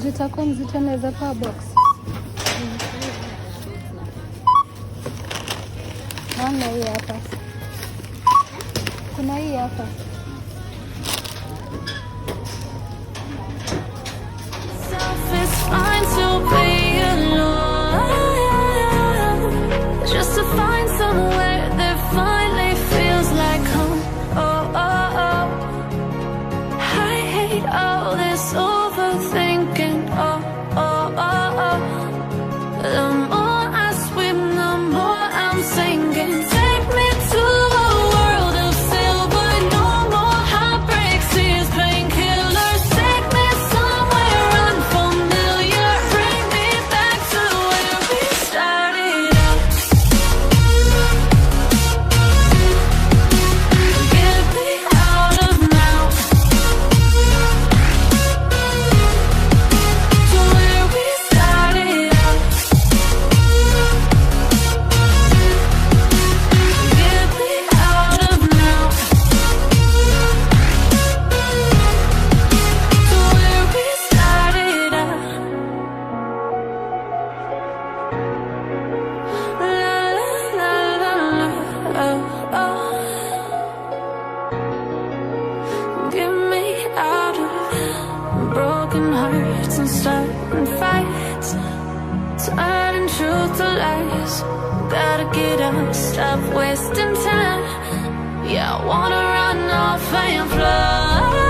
Zitakuwa mzito naweza power box. Naona hii hapa. Kuna hii hapa. Just to find somewhere that finally feels like home. Oh, oh, oh. I hate all this overthinking. Oh, oh, oh, oh. The more I swim, the more I'm sinking. Take me to a world of silver. No more heartbreaks, tears, painkillers. Take me somewhere unfamiliar. Bring me back to where we started out. Get me out of now. To where we started out. Get me out of now. To where we started out. La la la la, oh oh. Get me out of broken hearts and starting fights, turning truth to lies. Gotta get up, stop wasting time. Yeah, I wanna run off and fly.